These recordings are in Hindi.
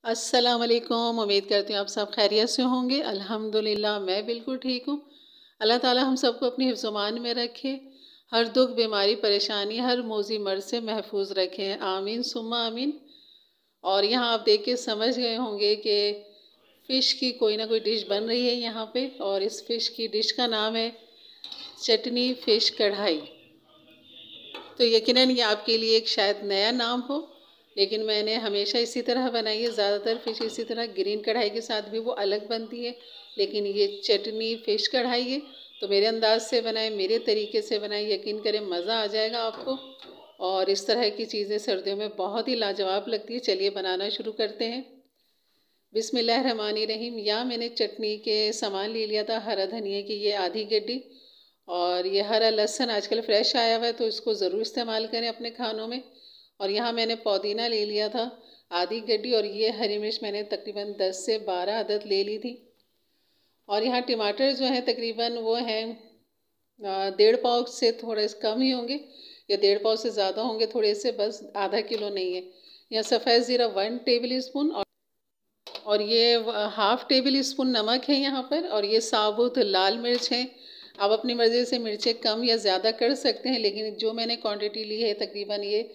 अस्सलाम वालेकुम। उम्मीद करती हूँ आप सब खैरियत से होंगे। अल्हम्दुलिल्लाह मैं बिल्कुल ठीक हूँ। अल्लाह ताला हम सबको अपनी हिफ्ज़-ओ-मान में रखे, हर दुख बीमारी परेशानी हर मौजी मर्ज़ से महफूज रखें, आमीन सुम्मा आमीन। और यहाँ आप देख के समझ गए होंगे कि फ़िश की कोई ना कोई डिश बन रही है यहाँ पे, और इस फ़िश की डिश का नाम है चटनी फ़िश कढ़ाई। तो यकीनन ये आपके लिए एक शायद नया नाम हो, लेकिन मैंने हमेशा इसी तरह बनाई है। ज़्यादातर फ़िश इसी तरह ग्रीन कढ़ाई के साथ भी वो अलग बनती है, लेकिन ये चटनी फ़िश कढ़ाई है तो मेरे अंदाज से बनाए, मेरे तरीके से बनाए, यकीन करें मज़ा आ जाएगा आपको। और इस तरह की चीज़ें सर्दियों में बहुत ही लाजवाब लगती है। चलिए बनाना शुरू करते हैं। बिस्मिल्लाहिर्रहमानिर्रहीम। यहाँ मैंने चटनी के सामान ले लिया था। हरा धनिया की ये आधी गड्डी, और ये हरा लहसुन आजकल फ्रेश आया हुआ है तो इसको ज़रूर इस्तेमाल करें अपने खानों में। और यहाँ मैंने पुदीना ले लिया था आधी गड्डी, और ये हरी मिर्च मैंने तकरीबन 10 से 12 अदद ले ली थी। और यहाँ टमाटर जो है तकरीबन वो हैं 1.5 पाव से थोड़े कम ही होंगे, या 1.5 पाव से ज़्यादा होंगे थोड़े से, बस आधा किलो नहीं है। यहाँ सफ़ेद ज़ीरा 1 टेबल स्पून, और ये हाफ़ टेबल स्पून नमक है यहाँ पर, और ये साबुत लाल मिर्च है। आप अपनी मर्ज़ी से मिर्चें कम या ज़्यादा कर सकते हैं, लेकिन जो मैंने क्वांटिटी ली है तकरीबन ये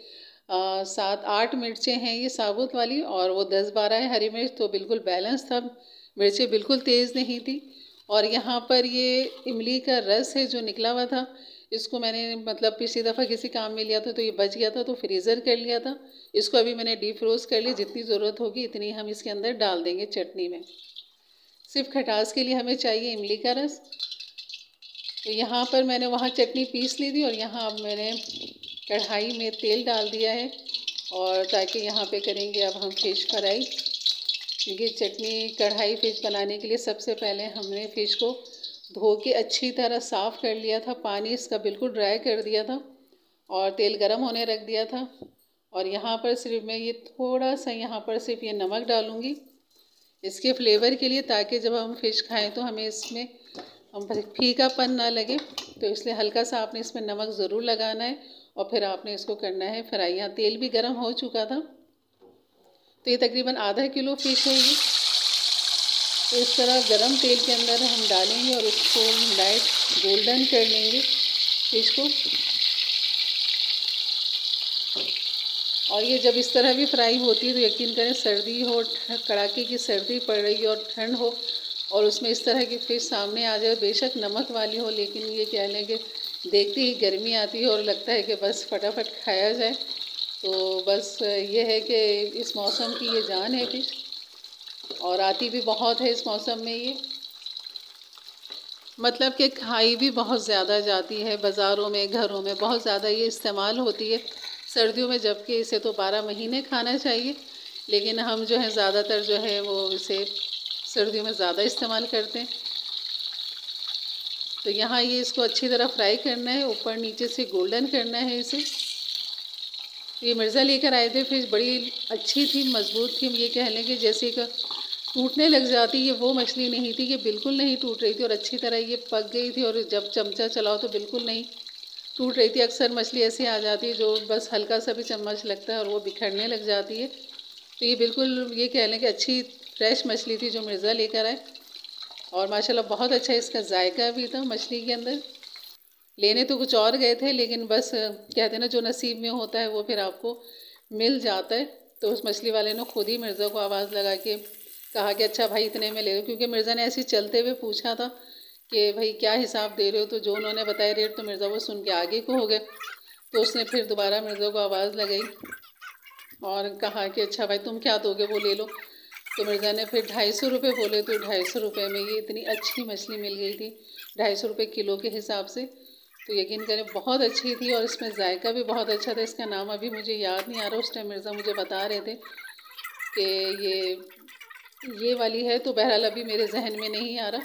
7-8 मिर्चें हैं ये साबुत वाली, और वो 10-12 है हरी मिर्च, तो बिल्कुल बैलेंस था, मिर्चें बिल्कुल तेज़ नहीं थी। और यहाँ पर ये इमली का रस है जो निकला हुआ था, इसको मैंने मतलब पिछली दफ़ा किसी काम में लिया था तो ये बच गया था तो फ्रीज़र कर लिया था। इसको अभी मैंने डीप फ्रोज़ कर लिया, जितनी ज़रूरत होगी इतनी हम इसके अंदर डाल देंगे चटनी में। सिर्फ खटास के लिए हमें चाहिए इमली का रस। तो यहाँ पर मैंने वहाँ चटनी पीस ली थी, और यहाँ अब मैंने कढ़ाई में तेल डाल दिया है, और ताकि यहाँ पे करेंगे अब हम फ़िश फ्राई। क्योंकि चटनी कढ़ाई फ़िश बनाने के लिए सबसे पहले हमने फ़िश को धो के अच्छी तरह साफ़ कर लिया था, पानी इसका बिल्कुल ड्राई कर दिया था, और तेल गरम होने रख दिया था। और यहाँ पर सिर्फ मैं ये थोड़ा सा यहाँ पर सिर्फ ये नमक डालूँगी इसके फ्लेवर के लिए, ताकि जब हम फ़िश खाएं तो हमें इसमें हम फीकापन ना लगे। तो इसलिए हल्का सा आपने इसमें नमक ज़रूर लगाना है, और फिर आपने इसको करना है फ्राई। यहाँ तेल भी गर्म हो चुका था, तो ये तकरीबन आधा किलो फ़िश है ये। तो इस तरह गरम तेल के अंदर हम डालेंगे और इसको लाइट गोल्डन कर लेंगे फ़िश को। और ये जब इस तरह भी फ्राई होती है तो यकीन करें, सर्दी हो, कड़ाके की सर्दी पड़ रही हो और ठंड हो, और उसमें इस तरह की फ़िश सामने आ जाए, बेशक नमक वाली हो, लेकिन ये कह लें कि देखते ही गर्मी आती है और लगता है कि बस फटाफट खाया जाए। तो बस ये है कि इस मौसम की ये जान है फ़िश, और आती भी बहुत है इस मौसम में ये, मतलब कि खाई भी बहुत ज़्यादा जाती है बाज़ारों में, घरों में बहुत ज़्यादा ये इस्तेमाल होती है सर्दियों में, जबकि इसे तो 12 महीने खाना चाहिए, लेकिन हम जो है ज़्यादातर जो है वो इसे सर्दियों में ज़्यादा इस्तेमाल करते हैं। तो यहाँ ये इसको अच्छी तरह फ्राई करना है, ऊपर नीचे से गोल्डन करना है इसे। ये मिर्ज़ा लेकर आए थे फिश, बड़ी अच्छी थी, मज़बूत थी, ये कह लें कि जैसे कि टूटने लग जाती, ये वो मछली नहीं थी कि बिल्कुल नहीं टूट रही थी, और अच्छी तरह ये पक गई थी, और जब चमचा चलाओ तो बिल्कुल नहीं टूट रही थी। अक्सर मछली ऐसी आ जाती है जो बस हल्का सा भी चम्मच लगता है और वो बिखरने लग जाती है। तो ये बिल्कुल ये कह लें कि अच्छी फ्रेश मछली थी जो मिर्ज़ा लेकर आए, और माशाल्लाह बहुत अच्छा इसका जायका भी था मछली के अंदर। लेने तो कुछ और गए थे, लेकिन बस कहते हैं ना, जो नसीब में होता है वो फिर आपको मिल जाता है। तो उस मछली वाले ने खुद ही मिर्ज़ा को आवाज़ लगा के कहा कि अच्छा भाई इतने में ले लो, क्योंकि मिर्ज़ा ने ऐसे चलते हुए पूछा था कि भाई क्या हिसाब दे रहे हो, तो जो उन्होंने बताया रेट तो मिर्ज़ा वो सुन के आगे को हो गए। तो उसने फिर दोबारा मिर्ज़ा को आवाज़ लगाई और कहा कि अच्छा भाई तुम क्या दोगे, वो ले लो। तो मिर्ज़ा ने फिर 250 रुपये बोले, तो 250 रुपये में ये इतनी अच्छी मछली मिल गई थी, 250 रुपये किलो के हिसाब से। तो यकीन करें बहुत अच्छी थी, और इसमें जायका भी बहुत अच्छा था। इसका नाम अभी मुझे याद नहीं आ रहा, उस टाइम मिर्ज़ा मुझे बता रहे थे कि ये वाली है, तो बहरहाल अभी मेरे जहन में नहीं आ रहा।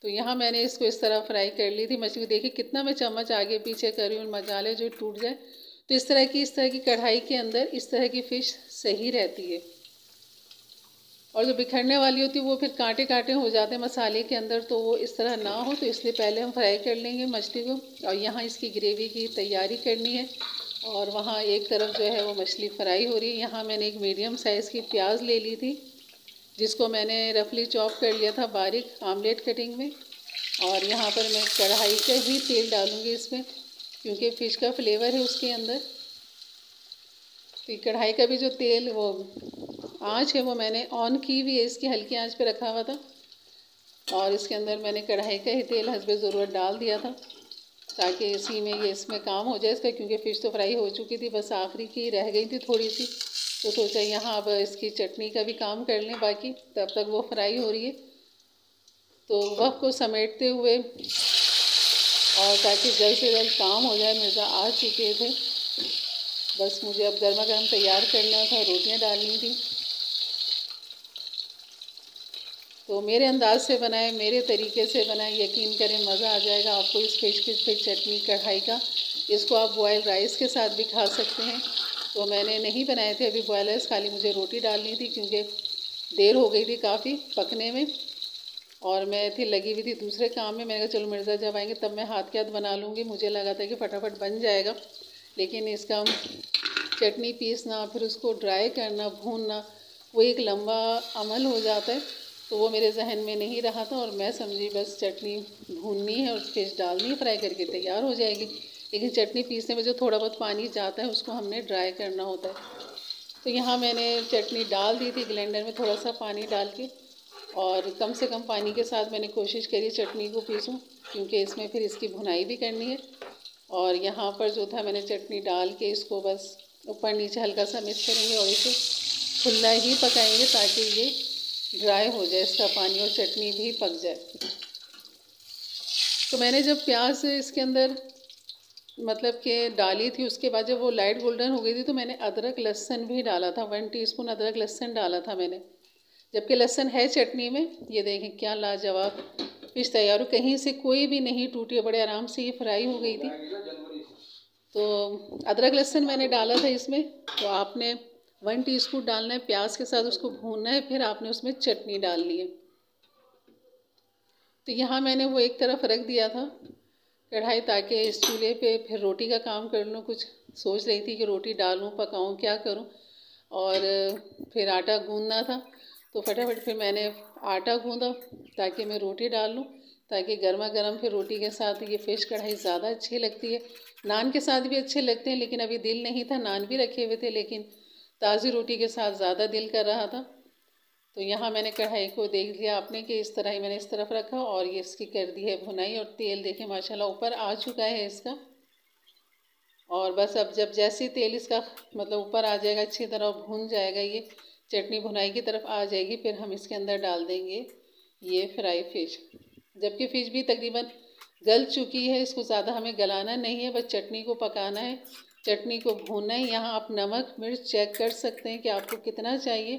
तो यहाँ मैंने इसको इस तरह फ्राई कर ली थी मछली। देखिए कितना मैं चम्मच आगे पीछे कर रही हूँ, मसाले जो टूट जाए। तो इस तरह की कढ़ाई के अंदर इस तरह की फ़िश सही रहती है, और जो बिखरने वाली होती है वो फिर कांटे कांटे हो जाते हैं मसाले के अंदर, तो वो इस तरह ना हो, तो इसलिए पहले हम फ्राई कर लेंगे मछली को। और यहाँ इसकी ग्रेवी की तैयारी करनी है, और वहाँ एक तरफ जो है वो मछली फ्राई हो रही है। यहाँ मैंने एक मीडियम साइज़ की प्याज ले ली थी, जिसको मैंने रफली चॉप कर लिया था बारीक आमलेट कटिंग में। और यहाँ पर मैं कढ़ाई का ही तेल डालूँगी इसमें, क्योंकि फ़िश का फ्लेवर है उसके अंदर। तो कढ़ाई का भी जो तेल वो आँच है वो मैंने ऑन की हुई है, इसकी हल्की आँच पे रखा हुआ था। और इसके अंदर मैंने कढ़ाई का ही तेल हस्बे ज़रूरत डाल दिया था, ताकि इसी में ये इसमें काम हो जाए इसका, क्योंकि फ़िश तो फ्राई हो चुकी थी, बस आखिरी की रह गई थी थोड़ी सी। तो सोचा यहाँ अब इसकी चटनी का भी काम कर लें बाकी, तब तक वो फ्राई हो रही है। तो वक्त को समेटते हुए और ताकि जल्द से जल्द काम हो जाए, मिर्ज़ा आ चुके थे, बस मुझे अब गर्मा गर्म तैयार करना था, रोटियां डालनी थी। तो मेरे अंदाज से बनाए, मेरे तरीके से बनाए, यकीन करें मज़ा आ जाएगा आपको इस फ़िश की फिश चटनी कढ़ाई का। इसको आप बॉयल राइस के साथ भी खा सकते हैं। तो मैंने नहीं बनाए थे अभी बॉयल राइस, खाली मुझे रोटी डालनी थी, क्योंकि देर हो गई थी काफ़ी पकने में और मैं थी लगी हुई थी दूसरे काम में। मैंने कहा चलो मिर्ज़ा जब आएंगे तब मैं हाथ के हाथ बना लूँगी। मुझे लगा था कि फटाफट बन जाएगा, लेकिन इसका चटनी पीसना, फिर उसको ड्राई करना, भूनना, वो एक लंबा अमल हो जाता है। तो वो मेरे जहन में नहीं रहा था और मैं समझी बस चटनी भूननी है और फिश डालनी है, फ्राई करके तैयार हो जाएगी। लेकिन चटनी पीसने में जो थोड़ा बहुत पानी जाता है उसको हमने ड्राई करना होता है। तो यहाँ मैंने चटनी डाल दी थी ब्लेंडर में, थोड़ा सा पानी डाल के, और कम से कम पानी के साथ मैंने कोशिश करी चटनी को पीसूं, क्योंकि इसमें फिर इसकी भुनाई भी करनी है। और यहाँ पर जो था मैंने चटनी डाल के इसको बस ऊपर नीचे हल्का सा मिक्स करेंगे और इसे खुला ही पकाएंगे, ताकि ये ड्राई हो जाए इसका पानी और चटनी भी पक जाए। तो मैंने जब प्याज इसके अंदर मतलब कि डाली थी, उसके बाद जब वो लाइट गोल्डन हो गई थी, तो मैंने अदरक लहसुन भी डाला था, 1 टीस्पून अदरक लहसुन डाला था मैंने, जबकि लहसुन है चटनी में। ये देखें क्या लाजवाब फिश तैयार हो, कहीं से कोई भी नहीं टूटी, बड़े आराम से ये फ्राई हो गई थी। तो अदरक लहसुन मैंने डाला था इसमें। तो आपने 1 टीस्पून डालना है, प्याज के साथ उसको भूनना है, फिर आपने उसमें चटनी डालनी है। तो यहाँ मैंने वो एक तरफ रख दिया था कढ़ाई, ताकि इस चूल्हे पे फिर रोटी का काम कर लूँ। कुछ सोच रही थी कि रोटी डालूँ, पकाऊँ, क्या करूँ, और फिर आटा गूंदना था। तो फटाफट फिर मैंने आटा गूंदा ताकि मैं रोटी डाल लूँ, ताकि गर्मा गर्म फिर रोटी के साथ ये फ़िश कढ़ाई ज़्यादा अच्छी लगती है। नान के साथ भी अच्छे लगते हैं, लेकिन अभी दिल नहीं था, नान भी रखे हुए थे, लेकिन ताज़ी रोटी के साथ ज़्यादा दिल कर रहा था। तो यहाँ मैंने कढ़ाई को देख लिया आपने कि इस तरह ही मैंने इस तरफ रखा और ये इसकी कर दी है भुनाई, और तेल देखें माशाल्लाह ऊपर आ चुका है इसका। और बस अब जब जैसे तेल इसका मतलब ऊपर आ जाएगा, अच्छी तरह भून जाएगा, ये चटनी भुनाई की तरफ आ जाएगी, फिर हम इसके अंदर डाल देंगे ये फ्राई फ़िश। जबकि फ़िश भी तकरीबन गल चुकी है, इसको ज़्यादा हमें गलाना नहीं है, बस चटनी को पकाना है, चटनी को भूनना है। यहाँ आप नमक मिर्च चेक कर सकते हैं कि आपको कितना चाहिए,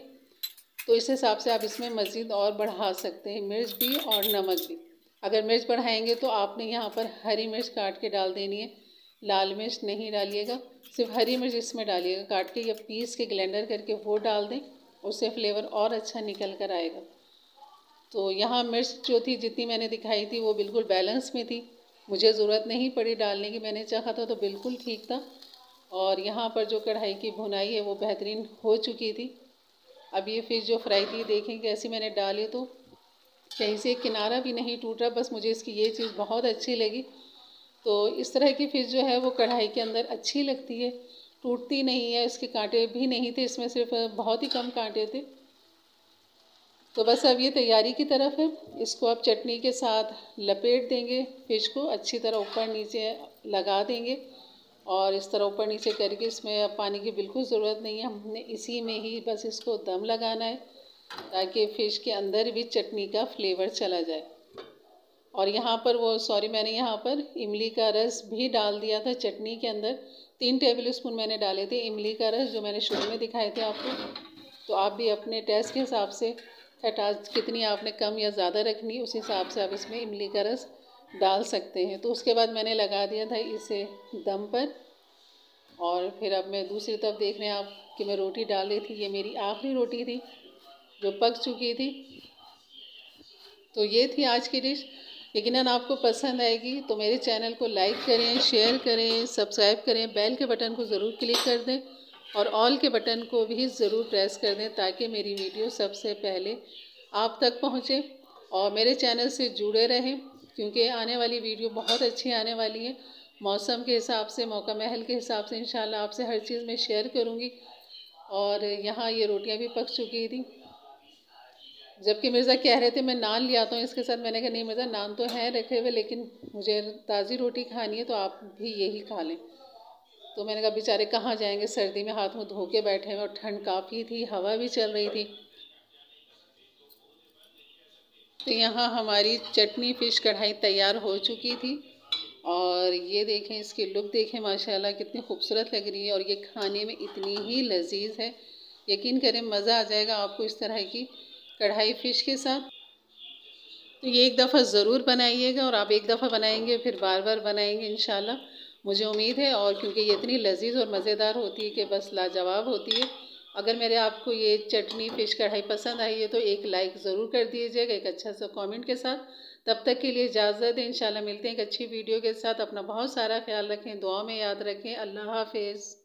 तो इस हिसाब से आप इसमें मज़ीद और बढ़ा सकते हैं, मिर्च भी और नमक भी। अगर मिर्च बढ़ाएंगे तो आपने यहाँ पर हरी मिर्च काट के डाल देनी है, लाल मिर्च नहीं डालिएगा, सिर्फ हरी मिर्च इसमें डालिएगा काट के, या पीस के ग्राइंडर करके वो डाल दें, उससे फ्लेवर और अच्छा निकल कर आएगा। तो यहाँ मिर्च जो थी जितनी मैंने दिखाई थी वो बिल्कुल बैलेंस में थी, मुझे ज़रूरत नहीं पड़ी डालने की, मैंने चाहा था तो बिल्कुल ठीक था। और यहाँ पर जो कढ़ाई की भुनाई है वो बेहतरीन हो चुकी थी। अब ये फिश जो फ्राई थी देखें कैसी मैंने डाली, तो कहीं से किनारा भी नहीं टूट रहा, बस मुझे इसकी ये चीज़ बहुत अच्छी लगी। तो इस तरह की फ़िश जो है वो कढ़ाई के अंदर अच्छी लगती है, टूटती नहीं है, इसके कांटे भी नहीं थे, इसमें सिर्फ बहुत ही कम कांटे थे। तो बस अब ये तैयारी की तरफ है, इसको आप चटनी के साथ लपेट देंगे, फ़िश को अच्छी तरह ऊपर नीचे लगा देंगे, और इस तरह ऊपर नीचे करके, इसमें अब पानी की बिल्कुल ज़रूरत नहीं है, हमने इसी में ही बस इसको दम लगाना है, ताकि फ़िश के अंदर भी चटनी का फ्लेवर चला जाए। और यहाँ पर वो मैंने यहाँ पर इमली का रस भी डाल दिया था चटनी के अंदर, 3 टेबल स्पून मैंने डाले थे इमली का रस, जो मैंने शुरू में दिखाए थे आपको। तो आप भी अपने टेस्ट के हिसाब से खटास कितनी आपने कम या ज़्यादा रखनी है, उस हिसाब से आप इसमें इमली का रस डाल सकते हैं। तो उसके बाद मैंने लगा दिया था इसे दम पर, और फिर अब मैं दूसरी तरफ देख रहे हैं आप कि मैं रोटी डाल रही थी, ये मेरी आखिरी रोटी थी जो पक चुकी थी। तो ये थी आज की डिश। यकीनन आपको पसंद आएगी। तो मेरे चैनल को लाइक करें, शेयर करें, सब्सक्राइब करें, बेल के बटन को ज़रूर क्लिक कर दें और ऑल के बटन को भी ज़रूर प्रेस कर दें ताकि मेरी वीडियो सबसे पहले आप तक पहुँचे और मेरे चैनल से जुड़े रहें, क्योंकि आने वाली वीडियो बहुत अच्छी आने वाली है। मौसम के हिसाब से, मौका महल के हिसाब से इंशाल्लाह आपसे हर चीज़ मैं शेयर करूँगी। और यहाँ ये रोटियाँ भी पक चुकी थी, जबकि मिर्ज़ा कह रहे थे मैं नान ले आता हूँ इसके साथ। मैंने कहा नहीं मिर्ज़ा, नान तो हैं रखे हुए, लेकिन मुझे ताज़ी रोटी खानी है तो आप भी यही खा लें। तो मैंने कहा बेचारे कहाँ जाएंगे, सर्दी में हाथ मुँह धो के बैठे हैं और ठंड काफ़ी थी, हवा भी चल रही थी। तो यहाँ हमारी चटनी फ़िश कढ़ाई तैयार हो चुकी थी और ये देखें, इसकी लुक देखें, माशाल्लाह कितनी खूबसूरत लग रही है और ये खाने में इतनी ही लजीज है। यकीन करें मज़ा आ जाएगा आपको इस तरह की कढ़ाई फ़िश के साथ। तो ये एक दफ़ा ज़रूर बनाइएगा और आप एक दफ़ा बनाएंगे फिर बार बार बनाएंगे इंशाल्लाह, मुझे उम्मीद है। और क्योंकि ये इतनी लजीज और मज़ेदार होती है कि बस लाजवाब होती है। अगर मेरे आपको ये चटनी फ़िश कढ़ाई पसंद आई है तो एक लाइक ज़रूर कर दीजिएगा, एक अच्छा सा कमेंट के साथ। तब तक के लिए इजाज़त है, इंशाल्लाह मिलते हैं एक अच्छी वीडियो के साथ। अपना बहुत सारा ख्याल रखें, दुआ में याद रखें। अल्लाह हाफिज़।